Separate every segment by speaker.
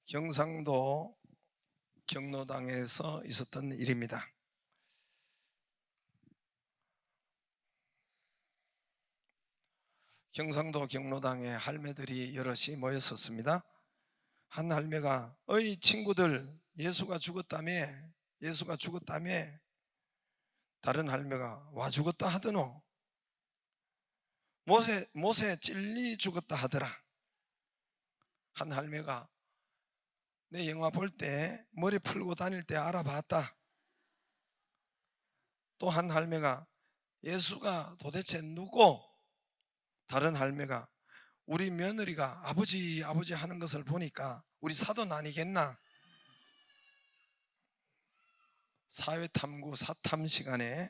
Speaker 1: 경상도 경로당에서 있었던 일입니다. 경상도 경로당에 할매들이 여럿이 모였었습니다. 한 할매가 어이 친구들, 예수가 죽었다며, 예수가 죽었다며. 다른 할매가 와 죽었다 하더노. 못에 찔리 죽었다 하더라. 한 할매가 내 영화 볼 때 머리 풀고 다닐 때 알아봤다. 또 한 할매가 예수가 도대체 누구? 다른 할매가 우리 며느리가 아버지 하는 것을 보니까 우리 사돈 아니겠나? 사회탐구 사탐 시간에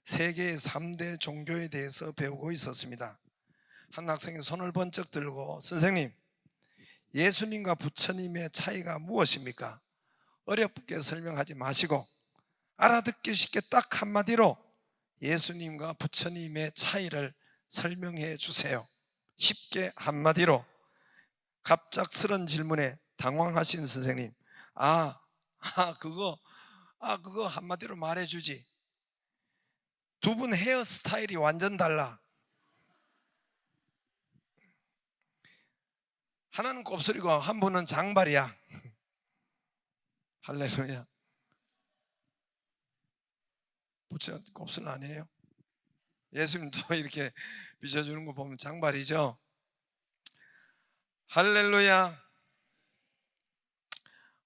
Speaker 1: 세계의 3대 종교에 대해서 배우고 있었습니다. 한 학생이 손을 번쩍 들고 선생님, 예수님과 부처님의 차이가 무엇입니까? 어렵게 설명하지 마시고 알아듣기 쉽게 딱 한마디로 예수님과 부처님의 차이를 설명해 주세요. 쉽게 한마디로. 갑작스런 질문에 당황하신 선생님, 그거 한마디로 말해주지. 두 분 헤어스타일이 완전 달라. 하나는 곱슬이고 한 분은 장발이야. 할렐루야. 부처 곱슬 아니에요? 예수님도 이렇게 비춰주는 거 보면 장발이죠. 할렐루야.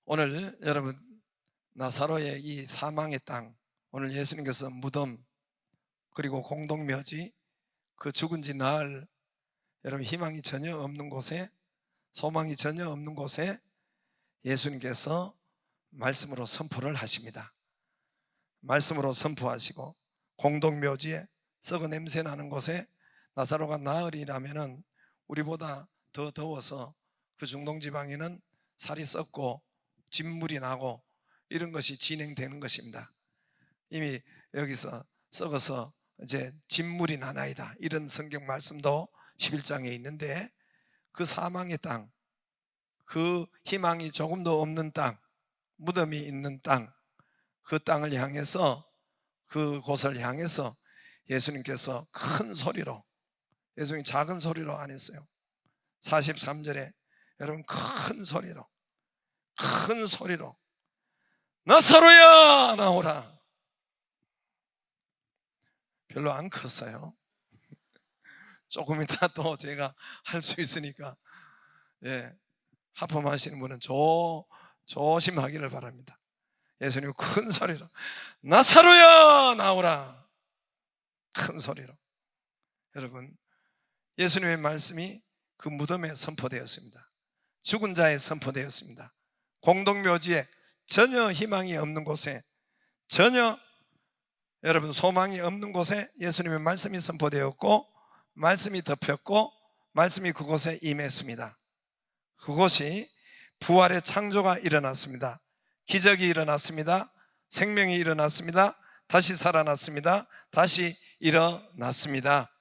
Speaker 1: 오늘 여러분, 나사로의 이 사망의 땅, 오늘 예수님께서 무덤 그리고 공동묘지, 그 죽은 지 나흘, 여러분 희망이 전혀 없는 곳에, 소망이 전혀 없는 곳에 예수님께서 말씀으로 선포를 하십니다. 말씀으로 선포하시고 공동묘지에 썩은 냄새 나는 곳에 나사로가 나흘이라면은 우리보다 더 더워서 그 중동지방에는 살이 썩고 진물이 나고 이런 것이 진행되는 것입니다. 이미 여기서 썩어서 이제 진물이 나나이다, 이런 성경 말씀도 11장에 있는데, 그 사망의 땅, 그 희망이 조금도 없는 땅, 무덤이 있는 땅, 그 땅을 향해서, 그곳을 향해서 예수님께서 큰 소리로, 예수님이 작은 소리로 안 했어요. 43절에 여러분 큰 소리로 나사로야 나오라. 별로 안 컸어요. 조금 이따 또 제가 할 수 있으니까 하품하시는 분은 조심하기를 바랍니다. 예수님 큰 소리로 나사로야 나오라. 큰 소리로. 여러분, 예수님의 말씀이 그 무덤에 선포되었습니다. 죽은 자에 선포되었습니다. 공동묘지에 전혀 희망이 없는 곳에, 전혀 여러분 소망이 없는 곳에 예수님의 말씀이 선포되었고, 말씀이 덮였고, 말씀이 그곳에 임했습니다. 그곳이 부활의 창조가 일어났습니다. 기적이 일어났습니다. 생명이 일어났습니다. 다시 살아났습니다. 다시 일어났습니다.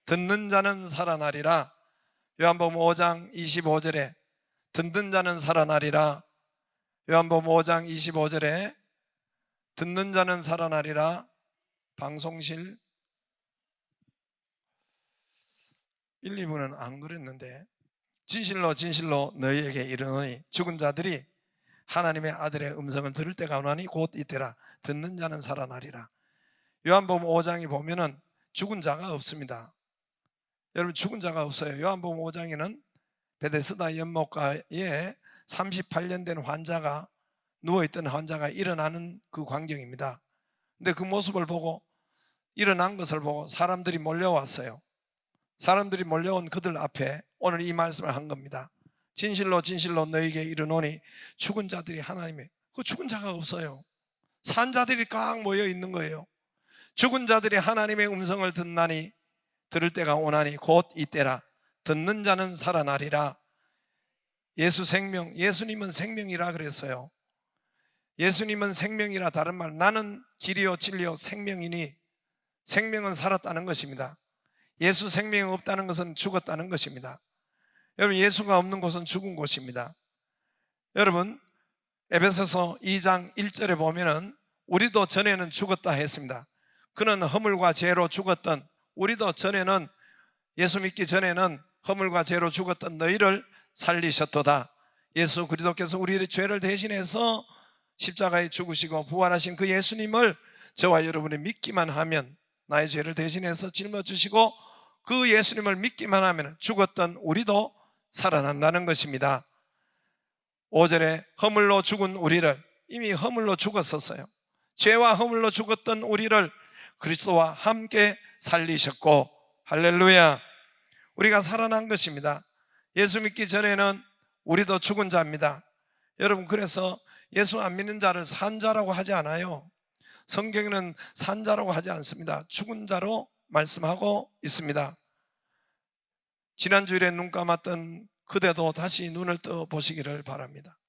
Speaker 1: 듣는 자는 살아나리라. 요한복음 5장 25절에 듣는 자는 살아나리라. 요한복음 5장 25절에 듣는 자는 살아나리라. 방송실 1, 2부는 안 그랬는데, 진실로 진실로 너희에게 이르노니 죽은 자들이 하나님의 아들의 음성을 들을 때가 오나니 곧 이때라. 듣는 자는 살아나리라. 요한복음 5장에 보면은 죽은 자가 없습니다. 여러분, 죽은 자가 없어요. 요한복음 5장에는 베데스다 연못가에 38년 된 환자가, 누워있던 환자가 일어나는 그 광경입니다. 근데 그 모습을 보고, 일어난 것을 보고 사람들이 몰려왔어요. 사람들이 몰려온 그들 앞에 오늘 이 말씀을 한 겁니다. 진실로 진실로 너희에게 이르노니 죽은 자들이 하나님의, 그 죽은 자가 없어요. 산 자들이 꽉 모여 있는 거예요. 죽은 자들이 하나님의 음성을 듣나니, 들을 때가 오나니 곧 이때라. 듣는 자는 살아나리라. 예수 생명, 예수님은 생명이라 그랬어요. 예수님은 생명이라, 다른 말, 나는 길이요 진리요 생명이니, 생명은 살았다는 것입니다. 예수 생명이 없다는 것은 죽었다는 것입니다. 여러분, 예수가 없는 곳은 죽은 곳입니다. 여러분, 에베소서 2장 1절에 보면은 우리도 전에는 죽었다 했습니다. 그는 허물과 죄로 죽었던, 우리도 전에는, 예수 믿기 전에는 허물과 죄로 죽었던 너희를 살리셨도다. 예수 그리스도께서 우리의 죄를 대신해서 십자가에 죽으시고 부활하신 그 예수님을 저와 여러분이 믿기만 하면, 나의 죄를 대신해서 짊어지시고 그 예수님을 믿기만 하면 죽었던 우리도 살아난다는 것입니다. 5절에 허물로 죽은 우리를, 이미 허물로 죽었었어요. 죄와 허물로 죽었던 우리를 그리스도와 함께 살리셨고, 할렐루야, 우리가 살아난 것입니다. 예수 믿기 전에는 우리도 죽은 자입니다. 여러분, 그래서 예수 안 믿는 자를 산 자라고 하지 않아요. 성경에는 산 자라고 하지 않습니다. 죽은 자로 말씀하고 있습니다. 지난주일에 눈 감았던 그대도 다시 눈을 떠 보시기를 바랍니다.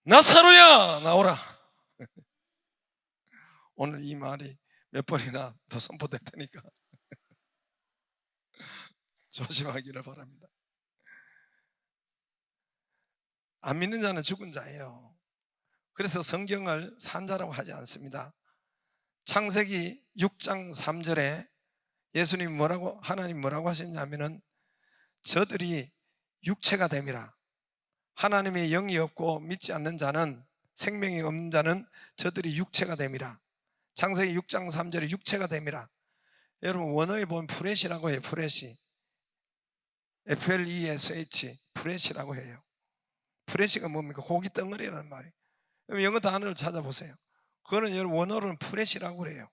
Speaker 1: 나사로야 나오라. 오늘 이 말이 몇 번이나 더 선포될 테니까 조심하기를 바랍니다. 안 믿는 자는 죽은 자예요. 그래서 성경을 산 자라고 하지 않습니다. 창세기 6장 3절에 예수님 뭐라고, 하나님 뭐라고 하셨냐면은 저들이 육체가 됨이라. 하나님의 영이 없고 믿지 않는 자는, 생명이 없는 자는 저들이 육체가 됨이라. 창세기 6장 3절에 육체가 됨이라. 여러분, 원어에 보면 프레시라고 해요. 프레시, FLESH, 프레시라고 해요. 프레시가 뭡니까? 고기 덩어리라는 말이에요. 영어 단어를 찾아보세요. 그거는 여러분 원어로는 프레시라고 그래요.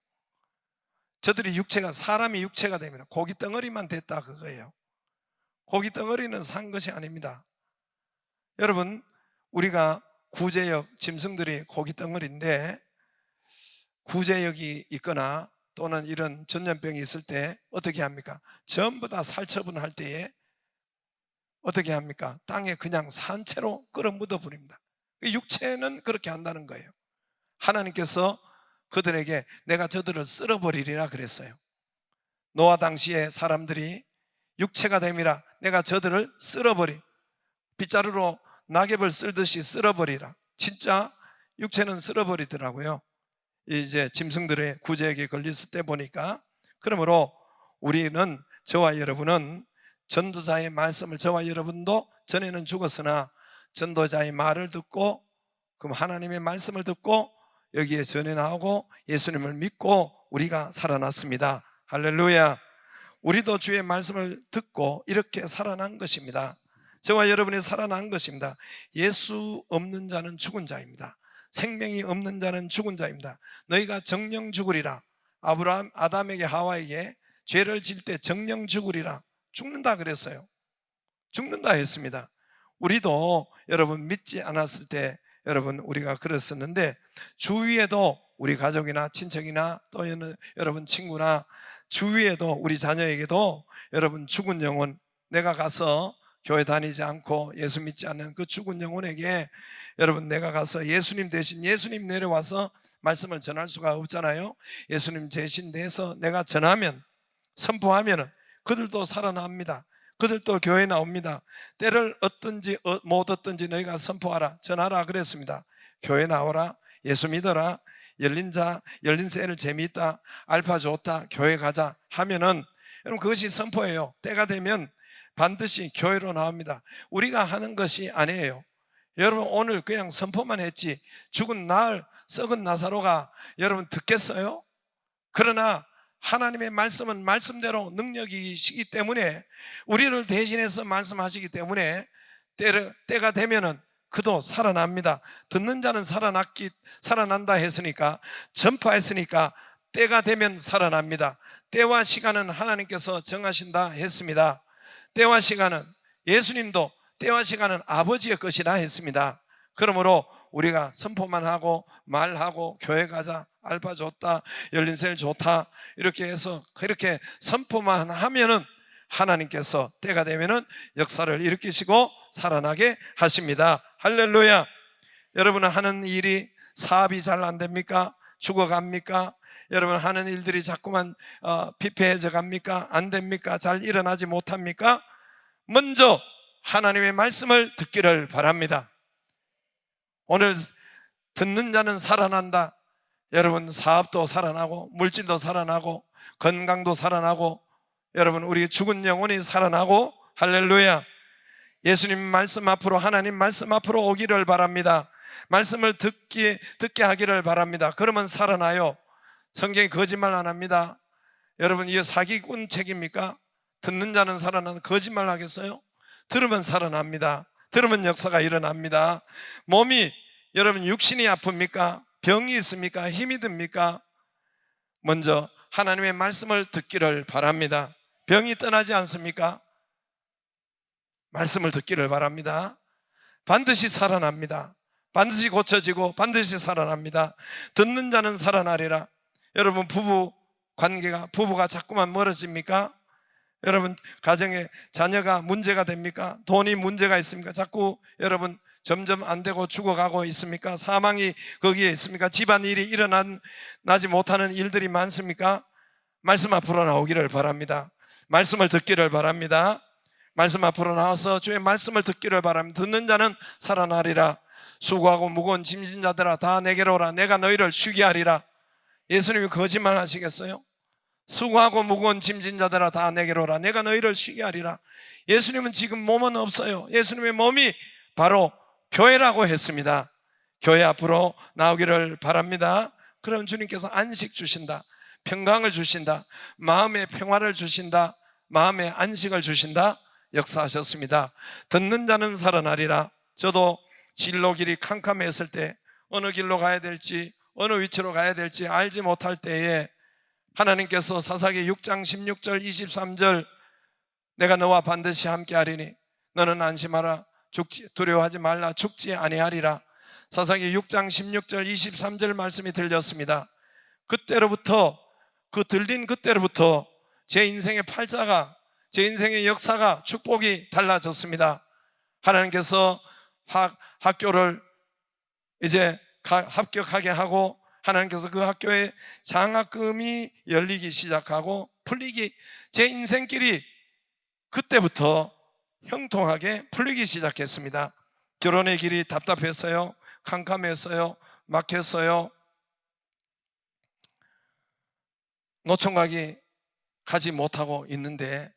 Speaker 1: 저들이 육체가, 사람이 육체가 되면 고기 덩어리만 됐다 그거예요. 고기 덩어리는 산 것이 아닙니다. 여러분, 우리가 구제역, 짐승들이 고기 덩어리인데, 구제역이 있거나 또는 이런 전염병이 있을 때 어떻게 합니까? 전부 다 살처분할 때에 어떻게 합니까? 땅에 그냥 산채로 끌어 묻어 버립니다. 육체는 그렇게 한다는 거예요. 하나님께서 그들에게 내가 저들을 쓸어버리리라 그랬어요. 노아 당시에 사람들이 육체가 됨이라, 내가 저들을 쓸어버리, 빗자루로 낙엽을 쓸듯이 쓸어버리라. 진짜 육체는 쓸어버리더라고요. 이제 짐승들의 구제역에 걸렸을 때 보니까. 그러므로 우리는, 저와 여러분은 전도자의 말씀을, 저와 여러분도 전에는 죽었으나 전도자의 말을 듣고, 그럼 하나님의 말씀을 듣고 여기에 전해 나오고 예수님을 믿고 우리가 살아났습니다. 할렐루야. 우리도 주의 말씀을 듣고 이렇게 살아난 것입니다. 저와 여러분이 살아난 것입니다. 예수 없는 자는 죽은 자입니다. 생명이 없는 자는 죽은 자입니다. 너희가 정령 죽으리라. 아브라함, 아담에게, 하와에게 죄를 질 때 정령 죽으리라. 죽는다 그랬어요. 죽는다 했습니다. 우리도 여러분 믿지 않았을 때 여러분 우리가 그랬었는데, 주위에도 우리 가족이나 친척이나 또 여러분 친구나 주위에도 우리 자녀에게도 여러분 죽은 영혼, 내가 가서 교회 다니지 않고 예수 믿지 않는 그 죽은 영혼에게 여러분 내가 가서 예수님 대신, 예수님 내려와서 말씀을 전할 수가 없잖아요. 예수님 대신 내서 내가 전하면, 선포하면 그들도 살아납니다. 그들도 교회 나옵니다. 때를 얻든지 못 얻든지 너희가 선포하라, 전하라 그랬습니다. 교회 나오라, 예수 믿어라, 열린 자, 열린 셀 재미있다, 알파 좋다, 교회 가자 하면은 여러분 그것이 선포예요. 때가 되면 반드시 교회로 나옵니다. 우리가 하는 것이 아니에요. 여러분 오늘 그냥 선포만 했지 죽은 나흘 썩은 나사로가 여러분 듣겠어요? 그러나 하나님의 말씀은 말씀대로 능력이시기 때문에, 우리를 대신해서 말씀하시기 때문에 때가 되면은 그도 살아납니다. 듣는 자는 살아난다 했으니까, 전파했으니까 때가 되면 살아납니다. 때와 시간은 하나님께서 정하신다 했습니다. 때와 시간은, 예수님도 때와 시간은 아버지의 것이라 했습니다. 그러므로 우리가 선포만 하고 말하고 교회 가자, 알바 좋다, 열린셀 좋다 이렇게 해서 그렇게 선포만 하면은 하나님께서 때가 되면은 역사를 일으키시고 살아나게 하십니다. 할렐루야. 여러분은 하는 일이, 사업이 잘 안 됩니까? 죽어갑니까? 여러분 하는 일들이 자꾸만 피폐해져 갑니까? 안 됩니까? 잘 일어나지 못합니까? 먼저 하나님의 말씀을 듣기를 바랍니다. 오늘 듣는 자는 살아난다. 여러분 사업도 살아나고 물질도 살아나고 건강도 살아나고 여러분 우리 죽은 영혼이 살아나고 할렐루야. 예수님 말씀 앞으로 하나님 말씀 앞으로 오기를 바랍니다. 말씀을 듣게 하기를 바랍니다. 그러면 살아나요. 성경이 거짓말 안 합니다. 여러분 이게 사기꾼 책입니까? 듣는 자는 살아나는 거짓말 하겠어요? 들으면 살아납니다. 들으면 역사가 일어납니다. 몸이 여러분 육신이 아픕니까? 병이 있습니까? 힘이 듭니까? 먼저 하나님의 말씀을 듣기를 바랍니다. 병이 떠나지 않습니까? 말씀을 듣기를 바랍니다. 반드시 살아납니다. 반드시 고쳐지고 반드시 살아납니다. 듣는 자는 살아나리라. 여러분 부부가 자꾸만 멀어집니까? 여러분 가정에 자녀가 문제가 됩니까? 돈이 문제가 있습니까? 자꾸 여러분 점점 안 되고 죽어가고 있습니까? 사망이 거기에 있습니까? 집안일이 일어나지 못하는 일들이 많습니까? 말씀 앞으로 나오기를 바랍니다. 말씀을 듣기를 바랍니다. 말씀 앞으로 나와서 주의 말씀을 듣기를 바랍니다. 듣는 자는 살아나리라. 수고하고 무거운 짐진 자들아 다 내게로 오라. 내가 너희를 쉬게 하리라. 예수님이 거짓말 하시겠어요? 수고하고 무거운 짐진 자들아 다 내게로 오라. 내가 너희를 쉬게 하리라. 예수님은 지금 몸은 없어요. 예수님의 몸이 바로 교회라고 했습니다. 교회 앞으로 나오기를 바랍니다. 그럼 주님께서 안식 주신다. 평강을 주신다. 마음의 평화를 주신다. 마음의 안식을 주신다. 역사하셨습니다. 듣는 자는 살아나리라. 저도 진로 길이 캄캄했을 때 어느 길로 가야 될지 어느 위치로 가야 될지 알지 못할 때에 하나님께서 사사기 6장 16절 23절 내가 너와 반드시 함께하리니 너는 안심하라. 두려워하지 말라. 죽지 아니하리라. 사사기 6장 16절 23절 말씀이 들렸습니다. 그때로부터 그 들린 그때로부터 제 인생의 팔자가 제 인생의 역사가 축복이 달라졌습니다. 하나님께서 학교를 이제 합격하게 하고 하나님께서 그 학교에 장학금이 열리기 시작하고 풀리기 제 인생길이 그때부터 형통하게 풀리기 시작했습니다. 결혼의 길이 답답했어요. 캄캄했어요. 막혔어요. 노총각이 가지 못하고 있는데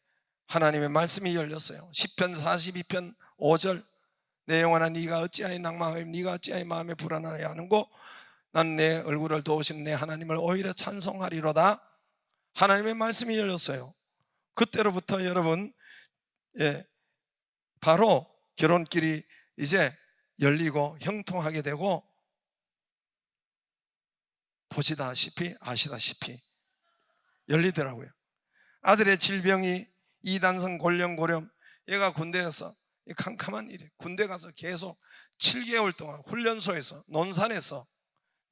Speaker 1: 하나님의 말씀이 열렸어요. 시편 42편 5절 내 영혼아 네가 어찌하여 낭망하여 네가 어찌하여 마음에 불안하여 하는고 난 내 얼굴을 도우신 내 하나님을 오히려 찬송하리로다. 하나님의 말씀이 열렸어요. 그때로부터 여러분 바로 결혼길이 이제 열리고 형통하게 되고 보시다시피 아시다시피 열리더라고요. 아들의 질병이 이단성 골령고렴. 얘가 군대에서 캄캄한 일이 군대 가서 계속 7개월 동안 훈련소에서 논산에서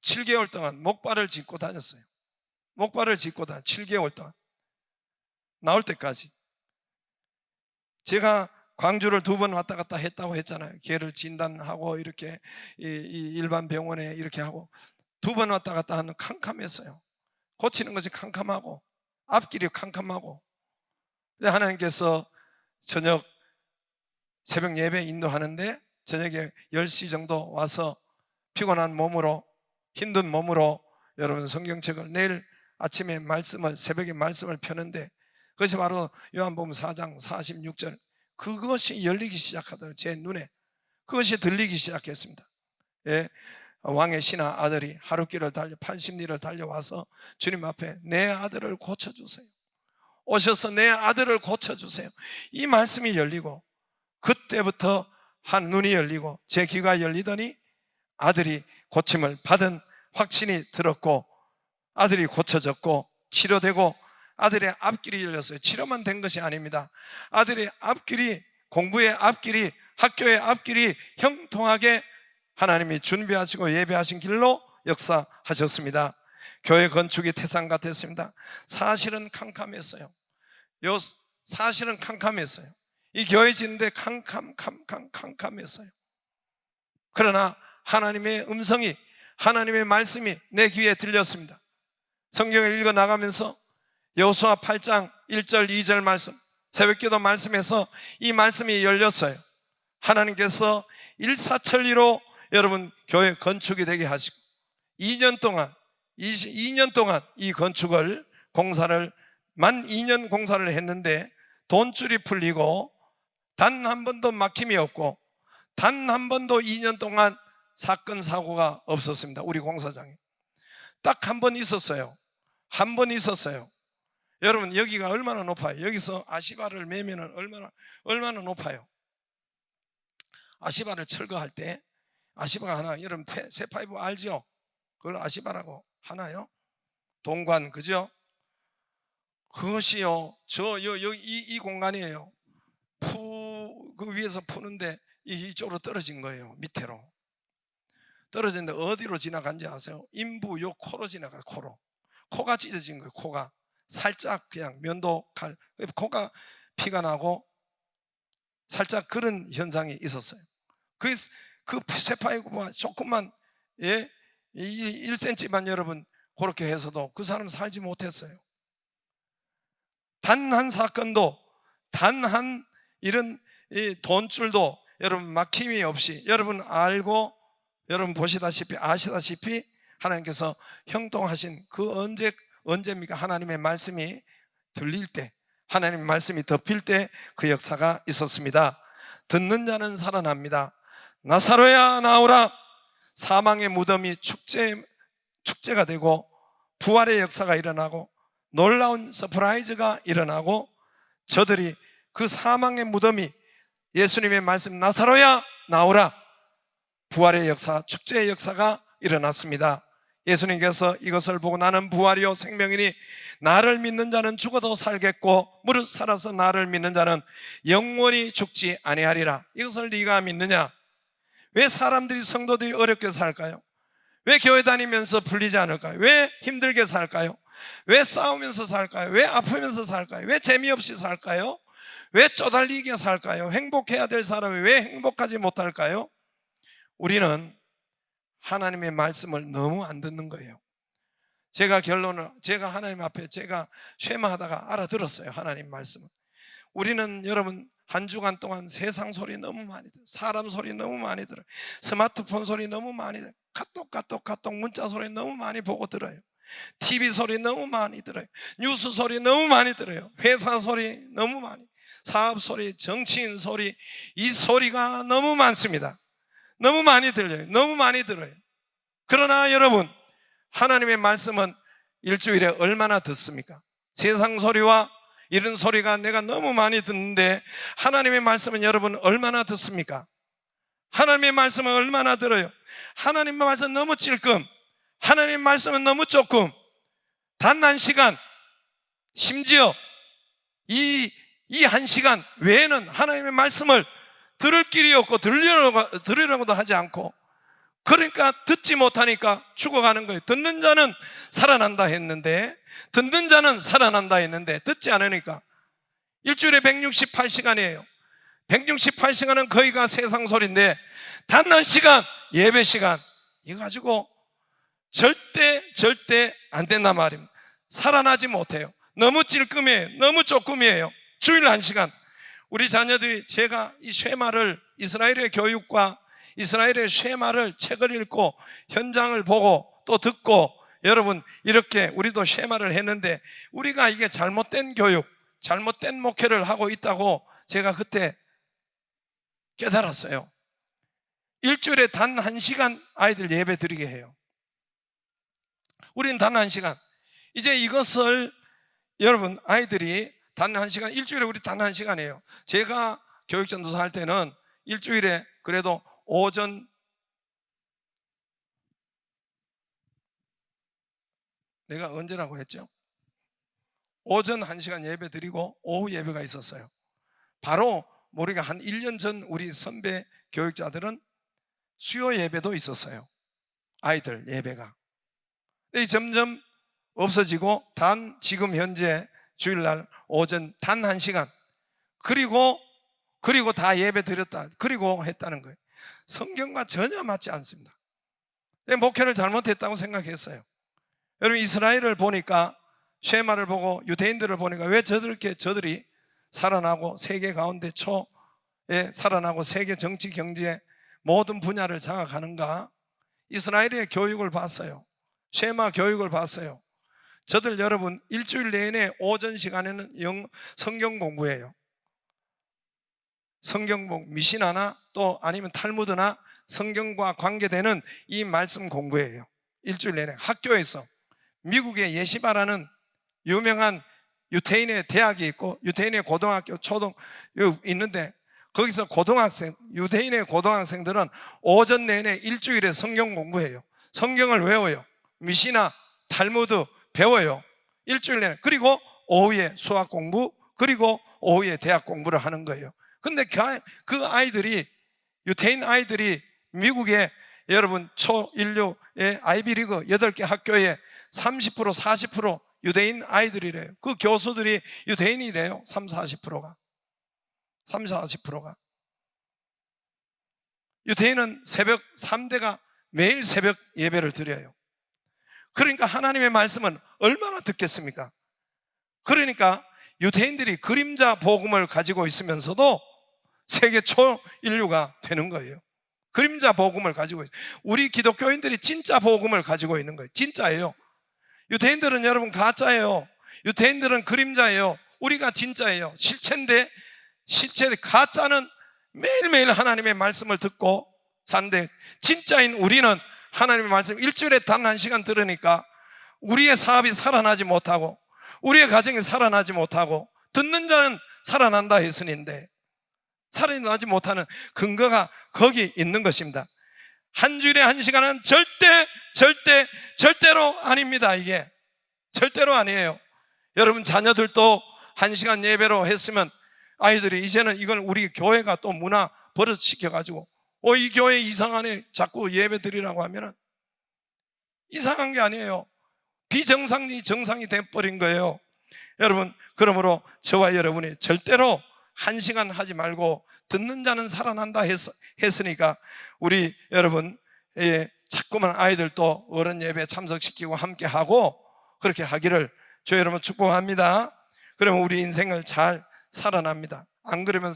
Speaker 1: 7개월 동안 목발을 짚고 다녔어요. 목발을 짚고 7개월 동안 나올 때까지. 제가 광주를 2번 왔다 갔다 했다고 했잖아요. 걔를 진단하고 이렇게 일반 병원에 이렇게 하고 2번 왔다 갔다 하는 캄캄했어요. 고치는 것이 캄캄하고 앞길이 캄캄하고. 근데 하나님께서 저녁 새벽 예배 인도하는데 저녁에 10시 정도 와서 피곤한 몸으로 힘든 몸으로 여러분 성경책을 내일 아침에 말씀을 새벽에 말씀을 펴는데 그것이 바로 요한복음 4장 46절 그것이 열리기 시작하더라고요. 제 눈에 그것이 들리기 시작했습니다. 왕의 신하 아들이 하룻길을 달려 80리를 달려와서 주님 앞에 내 아들을 고쳐주세요. 오셔서 내 아들을 고쳐주세요. 이 말씀이 열리고 그때부터 한 눈이 열리고 제 귀가 열리더니 아들이 고침을 받은 확신이 들었고 아들이 고쳐졌고 치료되고 아들의 앞길이 열렸어요. 치료만 된 것이 아닙니다. 아들의 앞길이 공부의 앞길이 학교의 앞길이 형통하게 하나님이 준비하시고 예배하신 길로 역사하셨습니다. 교회 건축이 태산 같았습니다. 사실은 캄캄했어요. 사실은 캄캄했어요. 이 교회 짓는데 캄캄했어요. 그러나 하나님의 음성이 하나님의 말씀이 내 귀에 들렸습니다. 성경을 읽어 나가면서 여호수아 8장 1절 2절 말씀, 새벽기도 말씀에서 이 말씀이 열렸어요. 하나님께서 일사천리로 여러분 교회 건축이 되게 하시고 2년 동안 이 건축을 공사를 만 2년 공사를 했는데 돈줄이 풀리고 단 한 번도 막힘이 없고 단 한 번도 2년 동안 사건 사고가 없었습니다. 우리 공사장에 딱 한 번 있었어요. 한 번 있었어요. 여러분 여기가 얼마나 높아요? 여기서 아시바를 매면 얼마나 높아요? 아시바를 철거할 때 아시바가 하나, 여러분 새 파이브 알죠? 그걸 아시바라고 하나요? 동관, 그죠? 그것이요, 이 공간이에요. 그 위에서 푸는데 이쪽으로 떨어진 거예요. 밑으로 떨어졌는데 어디로 지나간지 아세요? 인부 요 코로 지나가요. 코가 찢어진 거예요. 코가 살짝 그냥 면도 칼, 코가 피가 나고 살짝 그런 현상이 있었어요. 그 쇠파이브가 조금만 1cm만 여러분 그렇게 해서도 그 사람 살지 못했어요. 단 한 사건도, 단 한 이런 돈줄도 여러분 막힘이 없이, 여러분 알고 여러분 아시다시피 하나님께서 형통하신 그 언제입니까? 하나님의 말씀이 들릴 때, 하나님의 말씀이 덮일 때 그 역사가 있었습니다. 듣는 자는 살아납니다. 나사로야 나오라. 사망의 무덤이 축제가 되고 부활의 역사가 일어나고 놀라운 서프라이즈가 일어나고 저들이 그 사망의 무덤이 예수님의 말씀 나사로야 나오라, 부활의 역사, 축제의 역사가 일어났습니다. 예수님께서 이것을 보고 나는 부활이요 생명이니 나를 믿는 자는 죽어도 살겠고 무릇 살아서 나를 믿는 자는 영원히 죽지 아니하리라. 이것을 네가 믿느냐? 왜 사람들이, 성도들이 어렵게 살까요? 왜 교회 다니면서 풀리지 않을까요? 왜 힘들게 살까요? 왜 싸우면서 살까요? 왜 아프면서 살까요? 왜 재미없이 살까요? 왜 쪼달리게 살까요? 행복해야 될 사람이 왜 행복하지 못할까요? 우리는 하나님의 말씀을 너무 안 듣는 거예요. 제가 하나님 앞에 제가 쉐마하다가 알아들었어요. 하나님 말씀을. 우리는 여러분 한 주간 동안 세상 소리 너무 많이 들어요. 사람 소리 너무 많이 들어요. 스마트폰 소리 너무 많이 들어요. 카톡 문자 소리 너무 많이 보고 들어요. TV 소리 너무 많이 들어요. 뉴스 소리 너무 많이 들어요. 회사 소리 너무 많이, 사업 소리, 정치인 소리, 이 소리가 너무 많습니다. 너무 많이 들려요. 너무 많이 들어요. 그러나 여러분, 하나님의 말씀은 일주일에 얼마나 듣습니까? 세상 소리와 이런 소리가 내가 너무 많이 듣는데 하나님의 말씀은 여러분 얼마나 듣습니까? 하나님의 말씀은 얼마나 들어요? 하나님의 말씀은 너무 찔끔, 하나님의 말씀은 너무 조금, 단 한 시간, 심지어 이 한 시간 외에는 하나님의 말씀을 들을 길이 없고 들으려고도 하지 않고, 그러니까 듣지 못하니까 죽어가는 거예요. 듣는 자는 살아난다 했는데 듣지 않으니까. 일주일에 168시간이에요 168시간은 거의가 세상 소리인데 단 한 시간, 예배 시간, 이거 가지고 절대 안 된단 말입니다. 살아나지 못해요. 너무 찔끔이에요. 너무 조금이에요. 주일 한 시간. 우리 자녀들이, 제가 이 쉐마를, 이스라엘의 교육과 이스라엘의 쉐마를 책을 읽고 현장을 보고 또 듣고, 여러분 이렇게 우리도 쉐마를 했는데 우리가 이게 잘못된 교육, 잘못된 목회를 하고 있다고 제가 그때 깨달았어요. 일주일에 단 한 시간 아이들 예배 드리게 해요. 우리는 단 한 시간. 이제 이것을 여러분 아이들이 단 한 시간, 일주일에 우리 단 한 시간이에요. 제가 교육전도사 할 때는 일주일에 그래도 오전, 내가 언제라고 했죠? 오전 1시간 예배 드리고 오후 예배가 있었어요. 바로 우리가 한 1년 전 우리 선배 교육자들은 수요 예배도 있었어요. 아이들 예배가. 점점 없어지고 지금 현재 주일날 오전 단 1시간, 그리고 다 예배 드렸다, 그리고 했다는 거예요. 성경과 전혀 맞지 않습니다. 목회를 잘못했다고 생각했어요. 여러분 이스라엘을 보니까, 쉐마를 보고 유대인들을 보니까 왜 저들이 살아나고 세계 가운데 초에 살아나고 세계 정치 경제 모든 분야를 장악하는가? 이스라엘의 교육을 봤어요. 쉐마 교육을 봤어요. 저들 여러분 일주일 내내 오전 시간에는 성경 공부해요. 성경 공부, 미시나나 또 아니면 탈무드나 성경과 관계되는 이 말씀 공부예요. 일주일 내내 학교에서. 미국의 예시바라는 유명한 유태인의 대학이 있고 유태인의 고등학교, 초등 있는데 거기서 유대인의 고등학생들은 오전 내내 일주일에 성경 공부해요. 성경을 외워요. 미시나, 탈무드 배워요. 일주일 내내. 그리고 오후에 수학 공부, 그리고 오후에 대학 공부를 하는 거예요. 근데 그 아이들이, 유태인 아이들이 미국의 여러분 초인류의 아이비리그 8개 학교에 30% 40% 유대인 아이들이래요. 그 교수들이 유대인이래요. 40%가. 유대인은 새벽 3대가 매일 새벽 예배를 드려요. 그러니까 하나님의 말씀은 얼마나 듣겠습니까? 그러니까 유대인들이 그림자 복음을 가지고 있으면서도 세계 초인류가 되는 거예요. 그림자 복음을 가지고 있어요. 우리 기독교인들이 진짜 복음을 가지고 있는 거예요. 진짜예요. 유대인들은 여러분 가짜예요. 유대인들은 그림자예요. 우리가 진짜예요. 실체인데, 가짜는 매일매일 하나님의 말씀을 듣고 사는데, 진짜인 우리는 하나님의 말씀 일주일에 단 1시간 들으니까 우리의 사업이 살아나지 못하고 우리의 가정이 살아나지 못하고, 듣는 자는 살아난다 했으니인데 살아나지 못하는 근거가 거기 있는 것입니다. 한 주일에 1시간은 절대로 아닙니다. 이게 절대로 아니에요. 여러분 자녀들도 1시간 예배로 했으면 아이들이 이제는 이걸 우리 교회가 또 문화 버릇시켜가지고 이 교회 이상하네 자꾸 예배 드리라고 하면은 이상한 게 아니에요. 비정상이 정상이 돼버린 거예요. 여러분, 그러므로 저와 여러분이 절대로 1시간 하지 말고 듣는 자는 살아난다 했으니까 우리 여러분 자꾸만 아이들도 어른 예배 참석시키고 함께하고 그렇게 하기를 저 여러분 축복합니다. 그러면 우리 인생을 잘 살아납니다. 안 그러면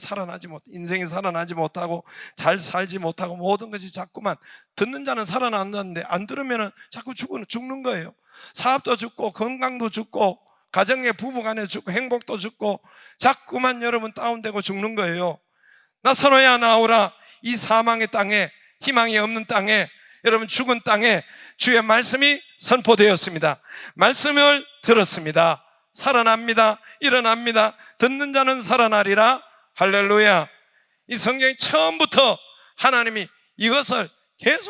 Speaker 1: 인생이 살아나지 못하고 잘 살지 못하고 모든 것이 자꾸만 듣는 자는 살아난다는데 안 들으면 자꾸 죽는 거예요. 사업도 죽고 건강도 죽고 가정의 부부간에 죽고 행복도 죽고 자꾸만 여러분 다운되고 죽는 거예요. 나사로야 나오라. 이 사망의 땅에, 희망이 없는 땅에, 여러분 죽은 땅에 주의 말씀이 선포되었습니다. 말씀을 들었습니다. 살아납니다. 일어납니다. 듣는 자는 살아나리라. 할렐루야. 이 성경이 처음부터 하나님이 이것을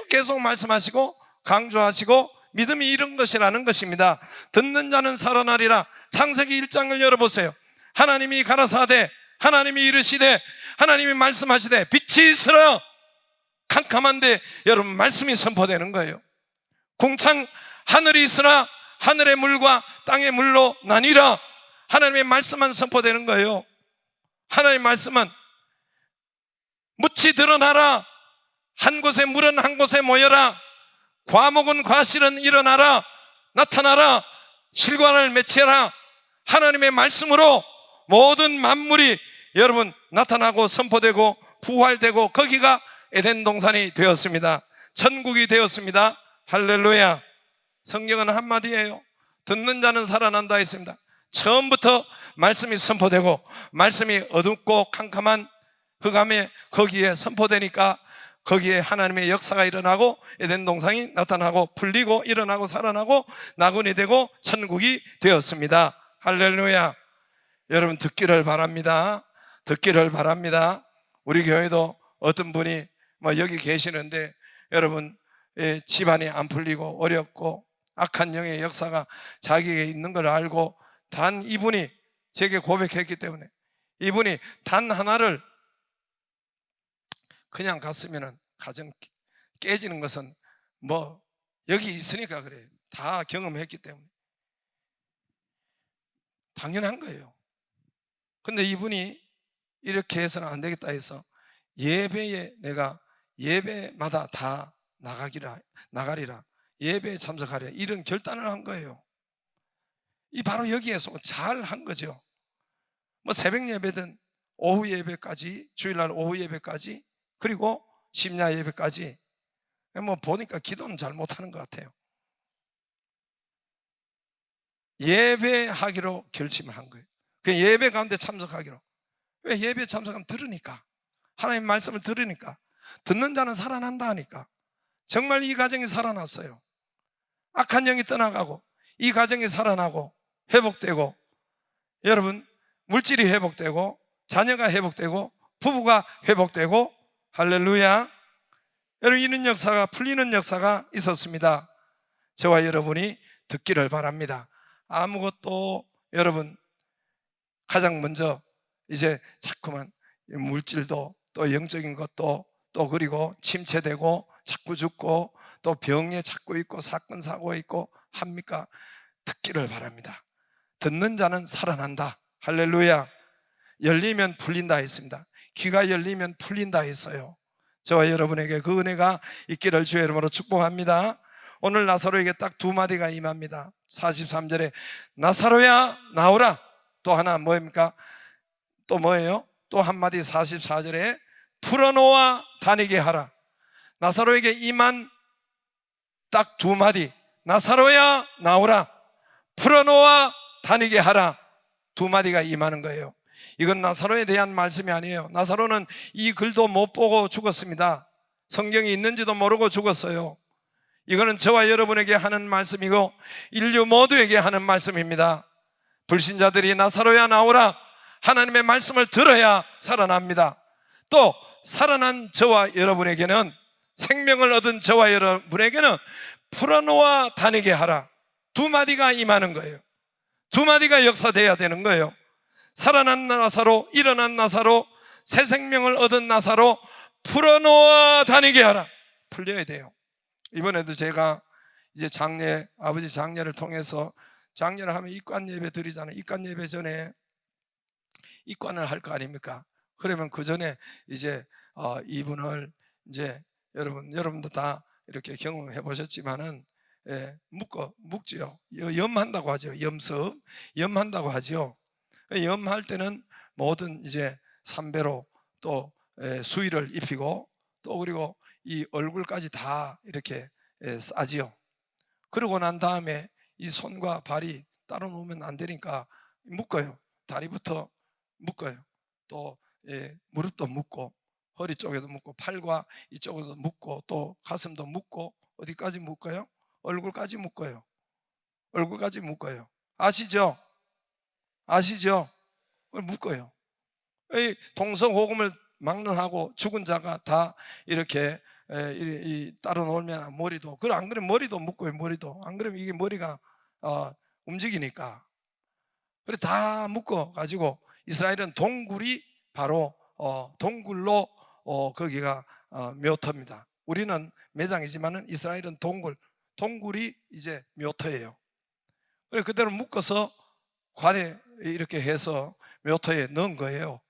Speaker 1: 계속 말씀하시고 강조하시고 믿음이 이런 것이라는 것입니다. 듣는 자는 살아나리라. 창세기 1장을 열어보세요. 하나님이 가라사대, 하나님이 이르시되, 하나님이 말씀하시되 빛이 있으라. 캄캄한데 여러분 말씀이 선포되는 거예요. 궁창 하늘이 있으라. 하늘의 물과 땅의 물로 나뉘라. 하나님의 말씀만 선포되는 거예요. 하나님의 말씀은 묻이 드러나라. 한 곳에 물은 한 곳에 모여라. 과목은 과실은 일어나라. 나타나라. 실관을 맺혀라. 하나님의 말씀으로 모든 만물이 여러분 나타나고 선포되고 부활되고 거기가 에덴 동산이 되었습니다. 천국이 되었습니다. 할렐루야. 성경은 한마디예요. 듣는 자는 살아난다 했습니다. 처음부터 말씀이 선포되고 말씀이 어둡고 캄캄한 흑암에 거기에 선포되니까 거기에 하나님의 역사가 일어나고 에덴 동산이 나타나고 풀리고 일어나고 살아나고 낙원이 되고 천국이 되었습니다. 할렐루야. 여러분 듣기를 바랍니다. 듣기를 바랍니다. 우리 교회도 어떤 분이 여기 계시는데 여러분 집안이 안 풀리고 어렵고 악한 영의 역사가 자기에게 있는 걸 알고 단 이분이 제게 고백했기 때문에 이분이 단 하나를 그냥 갔으면 가정 깨지는 것은 여기 있으니까 그래요. 다 경험했기 때문에 당연한 거예요. 근데 이분이 이렇게 해서는 안 되겠다 해서 예배에 내가 예배마다 다 나가리라. 예배에 참석하려 이런 결단을 한 거예요. 이 바로 여기에서 잘 한 거죠. 뭐 새벽 예배든 오후 예배까지, 주일날 오후 예배까지, 그리고 심야 예배까지, 뭐 보니까 기도는 잘 못하는 것 같아요. 예배하기로 결심을 한 거예요. 그 예배 가운데 참석하기로. 왜? 예배 참석하면 들으니까, 하나님 말씀을 들으니까, 듣는 자는 살아난다 하니까. 정말 이 가정이 살아났어요. 악한 영이 떠나가고 이 가정이 살아나고 회복되고, 여러분 물질이 회복되고 자녀가 회복되고 부부가 회복되고, 할렐루야. 여러분 이런 역사가, 풀리는 역사가 있었습니다. 저와 여러분이 듣기를 바랍니다. 아무것도 여러분 가장 먼저 이제 자꾸만 물질도 또 영적인 것도 또 그리고 침체되고 자꾸 죽고 또 병에 자꾸 있고 사건 사고가 있고 합니까? 듣기를 바랍니다. 듣는 자는 살아난다. 할렐루야. 열리면 풀린다 했습니다. 귀가 열리면 풀린다 했어요. 저와 여러분에게 그 은혜가 있기를 주의 이름으로 축복합니다. 오늘 나사로에게 딱 두 마디가 임합니다. 43절에 나사로야 나오라. 또 하나 뭐입니까? 또 뭐예요? 또 한마디 44절에 풀어놓아 다니게 하라. 나사로에게 임한 딱 두 마디, 나사로야 나오라, 풀어놓아 다니게 하라. 두 마디가 임하는 거예요. 이건 나사로에 대한 말씀이 아니에요. 나사로는 이 글도 못 보고 죽었습니다. 성경이 있는지도 모르고 죽었어요. 이거는 저와 여러분에게 하는 말씀이고 인류 모두에게 하는 말씀입니다. 불신자들이 나사로야 나오라, 하나님의 말씀을 들어야 살아납니다. 또 살아난 저와 여러분에게는, 생명을 얻은 저와 여러분에게는 풀어놓아 다니게 하라. 두 마디가 임하는 거예요. 두 마디가 역사돼야 되는 거예요. 살아난 나사로, 일어난 나사로, 새 생명을 얻은 나사로, 풀어놓아 다니게 하라. 풀려야 돼요. 이번에도 제가 이제 장례, 아버지 장례를 통해서, 장례를 하면 입관 예배 드리잖아요. 입관 예배 전에 입관을 할 거 아닙니까? 그러면 그 전에 이제 이분을 이제 여러분도 다 이렇게 경험해 보셨지만은, 묵지요. 염한다고 하죠. 염한다고 하죠. 염할 때는 모든 이제 삼배로 또 수의를 입히고, 또 그리고 이 얼굴까지 다 이렇게 싸지요. 그러고 난 다음에 이 손과 발이 따로 놓으면 안 되니까 묶어요. 다리부터 묶어요. 또 무릎도 묶고, 허리 쪽에도 묶고, 팔과 이쪽에도 묶고, 또 가슴도 묶고, 어디까지 묶어요? 얼굴까지 묶어요. 얼굴까지 묶어요. 아시죠? 아시죠? 묶어요. 이 동서고금을 막론하고 죽은 자가 다 이렇게 따로 놓으면 머리도, 그래 안 그러면 머리도 묶어요. 머리도 안 그러면 이게 머리가 움직이니까. 그래 다 묶어 가지고, 이스라엘은 동굴이 바로 동굴로 거기가 묘터입니다. 우리는 매장이지만은 이스라엘은 동굴이 이제 묘터예요. 그래 그대로 묶어서 관에 이렇게 해서 묘터에 넣은 거예요.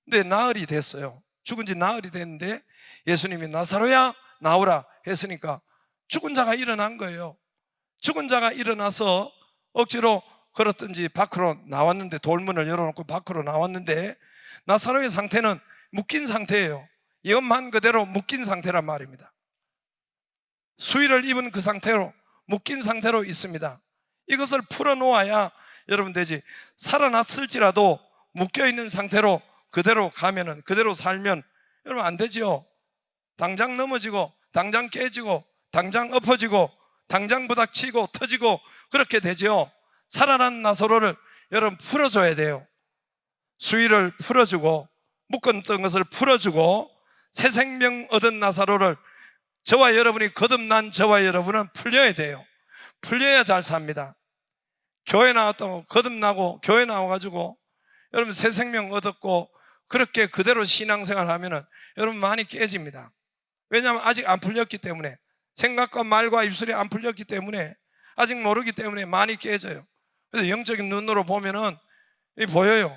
Speaker 1: 근데 나흘이 됐어요. 죽은 지 나흘이 됐는데 예수님이 나사로야 나오라 했으니까 죽은 자가 일어난 거예요. 죽은 자가 일어나서 억지로 걸었든지 밖으로 나왔는데, 돌문을 열어놓고 밖으로 나왔는데, 나사로의 상태는 묶인 상태예요. 염한 그대로 묶인 상태란 말입니다. 수의를 입은 그 상태로, 묶인 상태로 있습니다. 이것을 풀어놓아야 여러분 되지. 살아났을지라도 묶여있는 상태로 그대로 가면은, 그대로 살면 여러분 안 되지요. 당장 넘어지고, 당장 깨지고, 당장 엎어지고, 당장 부닥치고 터지고 그렇게 되죠. 살아난 나사로를 여러분 풀어줘야 돼요. 수위를 풀어주고, 묶었던 것을 풀어주고, 새 생명 얻은 나사로를, 저와 여러분이 거듭난 저와 여러분은 풀려야 돼요. 풀려야 잘 삽니다. 교회 나왔다고 거듭나고 교회 나와가지고 여러분 새 생명 얻었고 그렇게 그대로 신앙생활 하면은 여러분 많이 깨집니다. 왜냐하면 아직 안 풀렸기 때문에, 생각과 말과 입술이 안 풀렸기 때문에, 아직 모르기 때문에 많이 깨져요. 그래서 영적인 눈으로 보면은 보여요.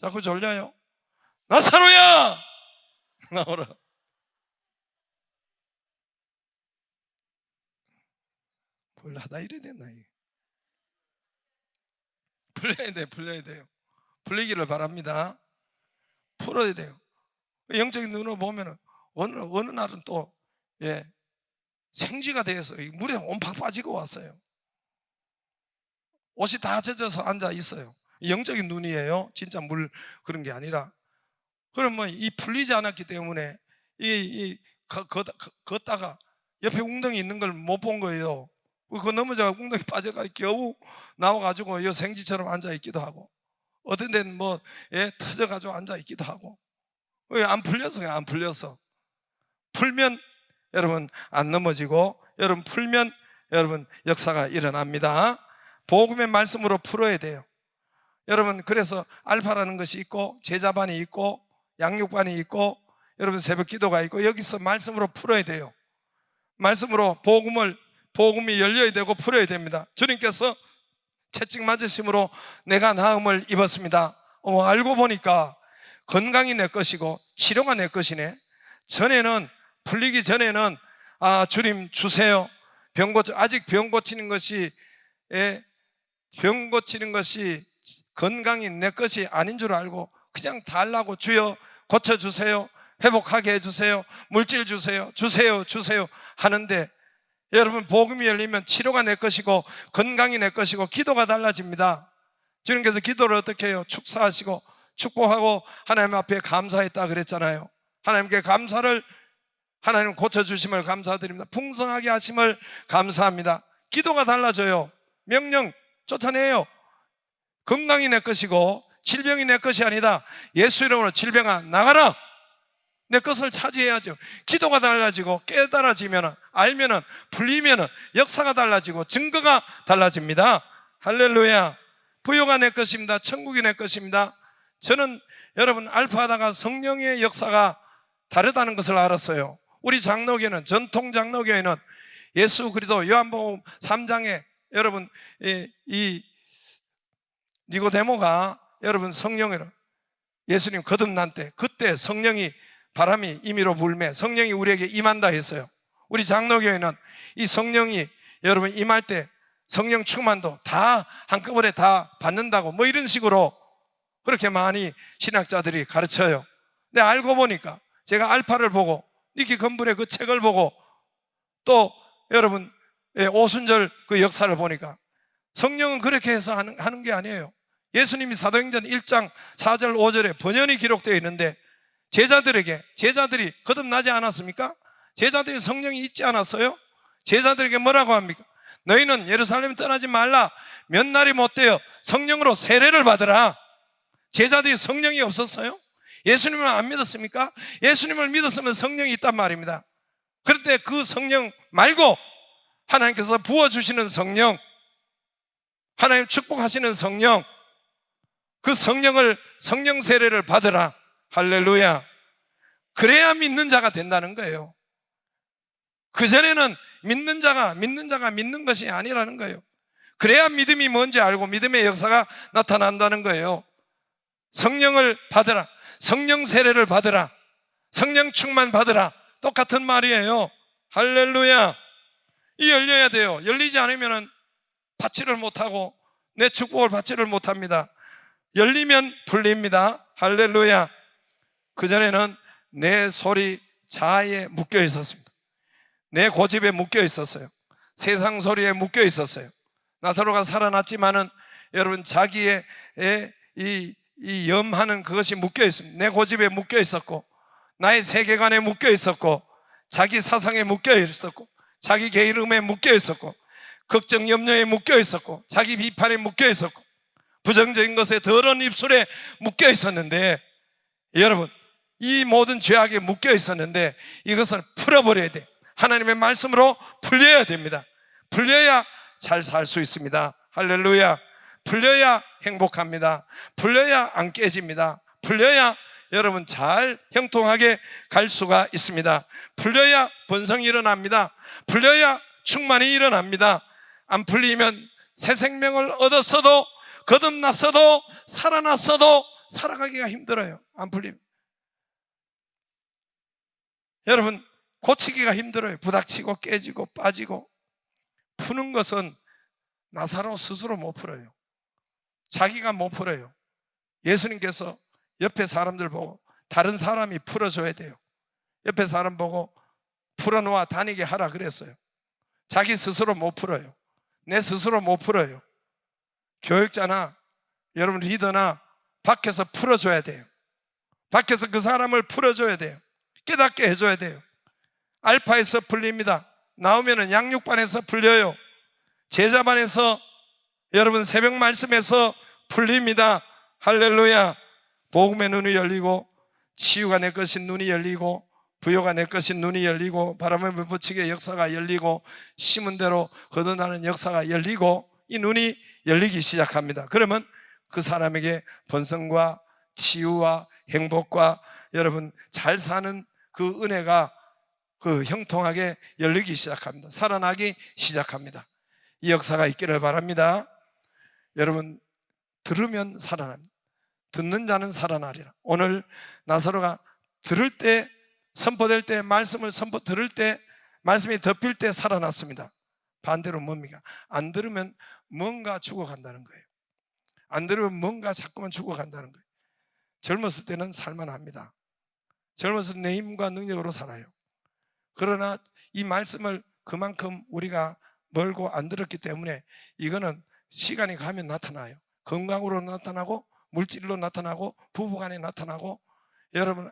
Speaker 1: 자꾸 졸려요. 나사로야 나오라. 하다 이래 됐나 이게. 풀려야 돼요. 풀리기를 바랍니다. 풀어야 돼요. 영적인 눈으로 보면은 어느 날은 또 생쥐가 되어서 물에 온팍 빠지고 왔어요. 옷이 다 젖어서 앉아 있어요. 영적인 눈이에요. 진짜 물 그런 게 아니라. 그러면 이 풀리지 않았기 때문에 걷다가 옆에 웅덩이 있는 걸 못 본 거예요. 그거 넘어져가 웅덩이 빠져가 겨우 나와가지고 이 생쥐처럼 앉아 있기도 하고, 어떤 데는 터져가지고 앉아 있기도 하고. 왜 안 풀려서? 안 풀려서. 풀면 여러분 안 넘어지고, 여러분 풀면 여러분 역사가 일어납니다. 복음의 말씀으로 풀어야 돼요. 여러분, 그래서 알파라는 것이 있고 제자반이 있고 양육반이 있고 여러분 새벽 기도가 있고, 여기서 말씀으로 풀어야 돼요. 말씀으로 복음이 열려야 되고 풀어야 됩니다. 주님께서 채찍 맞으심으로 내가 나음을 입었습니다. 알고 보니까 건강이 내 것이고 치료가 내 것이네. 전에는, 풀리기 전에는 주님 주세요, 아직 병 고치는 것이 건강이 내 것이 아닌 줄 알고 그냥 달라고, 주여 고쳐주세요, 회복하게 해주세요, 물질 주세요 하는데, 여러분 복음이 열리면 치료가 내 것이고 건강이 내 것이고 기도가 달라집니다. 주님께서 기도를 어떻게 해요? 축사하시고 축복하고 하나님 앞에 감사했다 그랬잖아요. 하나님께 감사를, 하나님 고쳐주심을 감사드립니다. 풍성하게 하심을 감사합니다. 기도가 달라져요. 명령 쫓아내요. 건강이 내 것이고 질병이 내 것이 아니다. 예수 이름으로 질병아 나가라. 내 것을 차지해야죠. 기도가 달라지고 깨달아지면, 알면, 풀리면 역사가 달라지고 증거가 달라집니다. 할렐루야. 부요가 내 것입니다. 천국이 내 것입니다. 저는 여러분 알파하다가 성령의 역사가 다르다는 것을 알았어요. 우리 장로교는, 전통 장로교회는 예수 그리스도 요한복음 3장에 여러분 이 니고데모가 여러분 성령으로 예수님 거듭난 때, 그때 성령이, 바람이 임의로 불매 성령이 우리에게 임한다 했어요. 우리 장로교회는 이 성령이 여러분 임할 때 성령 충만도 다 한꺼번에 다 받는다고 뭐 이런 식으로 그렇게 많이 신학자들이 가르쳐요. 근데 알고 보니까 제가 알파를 보고 니키 건불의 그 책을 보고 또 여러분 오순절 그 역사를 보니까 성령은 그렇게 해서 하는 게 아니에요. 예수님이 사도행전 1장 4절 5절에 번연히 기록되어 있는데, 제자들이 거듭나지 않았습니까? 제자들이 성령이 있지 않았어요? 제자들에게 뭐라고 합니까? 너희는 예루살렘 떠나지 말라. 몇 날이 못 되어 성령으로 세례를 받으라. 제자들이 성령이 없었어요? 예수님을 안 믿었습니까? 예수님을 믿었으면 성령이 있단 말입니다. 그런데 그 성령 말고 하나님께서 부어주시는 성령, 하나님 축복하시는 성령, 그 성령 세례를 받으라. 할렐루야. 그래야 믿는 자가 된다는 거예요. 그전에는 믿는 자가 믿는 것이 아니라는 거예요. 그래야 믿음이 뭔지 알고 믿음의 역사가 나타난다는 거예요. 성령을 받으라. 성령 세례를 받으라. 성령 충만 받으라. 똑같은 말이에요. 할렐루야. 이 열려야 돼요. 열리지 않으면 받지를 못하고 내 축복을 받지를 못합니다. 열리면 풀립니다. 할렐루야. 그전에는 내 소리 자아에 묶여 있었습니다. 내 고집에 묶여 있었어요. 세상 소리에 묶여 있었어요. 나사로가 살아났지만은 여러분 자기의 이 염하는 그것이 묶여 있습니다. 내 고집에 묶여 있었고, 나의 세계관에 묶여 있었고, 자기 사상에 묶여 있었고, 자기 게으름에 묶여 있었고, 걱정 염려에 묶여 있었고, 자기 비판에 묶여 있었고, 부정적인 것에 더러운 입술에 묶여 있었는데, 여러분 이 모든 죄악에 묶여 있었는데 이것을 풀어버려야 돼. 하나님의 말씀으로 풀려야 됩니다. 풀려야 잘 살 수 있습니다. 할렐루야. 풀려야 행복합니다. 풀려야 안 깨집니다. 풀려야 여러분 잘 형통하게 갈 수가 있습니다. 풀려야 번성이 일어납니다. 풀려야 충만이 일어납니다. 안 풀리면 새 생명을 얻었어도, 거듭났어도, 살아났어도 살아가기가 힘들어요. 안 풀리면. 여러분 고치기가 힘들어요. 부닥치고 깨지고 빠지고 푸는 것은 나사로 스스로 못 풀어요. 자기가 못 풀어요. 예수님께서 옆에 사람들 보고 다른 사람이 풀어줘야 돼요. 옆에 사람 보고 풀어놓아 다니게 하라 그랬어요. 자기 스스로 못 풀어요. 내 스스로 못 풀어요. 교육자나 여러분 리더나 밖에서 풀어줘야 돼요. 밖에서 그 사람을 풀어줘야 돼요. 깨닫게 해줘야 돼요. 알파에서 풀립니다. 나오면은 양육반에서 풀려요. 제자반에서 여러분 새벽 말씀에서 풀립니다. 할렐루야. 복음의 눈이 열리고 치유가 내 것인 눈이 열리고 부요가 내 것인 눈이 열리고 바람의 불붙이게 역사가 열리고 심은 대로 거듭나는 역사가 열리고 이 눈이 열리기 시작합니다. 그러면 그 사람에게 번성과 치유와 행복과 여러분 잘 사는 그 은혜가 그 형통하게 열리기 시작합니다. 살아나기 시작합니다. 이 역사가 있기를 바랍니다. 여러분 들으면 살아납니다. 듣는 자는 살아나리라. 오늘 나사로가 들을 때 선포될 때 말씀을 들을 때 말씀이 덮일 때 살아났습니다. 반대로 뭡니까? 안 들으면 뭔가 죽어간다는 거예요. 안 들으면 뭔가 자꾸만 죽어간다는 거예요. 젊었을 때는 살만합니다. 젊었을 때 내 힘과 능력으로 살아요. 그러나 이 말씀을 그만큼 우리가 멀고 안 들었기 때문에 이거는 시간이 가면 나타나요. 건강으로 나타나고 물질로 나타나고 부부간에 나타나고 여러분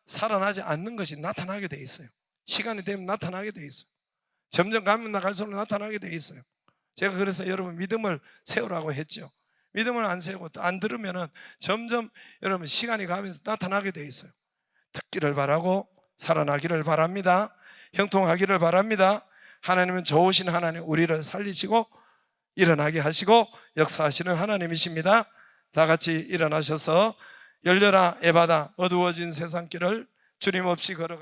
Speaker 1: 살아나지 않는 것이 나타나게 돼 있어요. 시간이 되면 나타나게 돼 있어요. 점점 가면 갈수록 나타나게 돼 있어요. 제가 그래서 여러분 믿음을 세우라고 했죠. 믿음을 안 세우고 안 들으면은 점점 여러분 시간이 가면서 나타나게 돼 있어요. 듣기를 바라고 살아나기를 바랍니다. 형통하기를 바랍니다. 하나님은 좋으신 하나님, 우리를 살리시고 일어나게 하시고 역사하시는 하나님이십니다. 다 같이 일어나셔서 열려라 에바다, 어두워진 세상길을 주님 없이 걸어가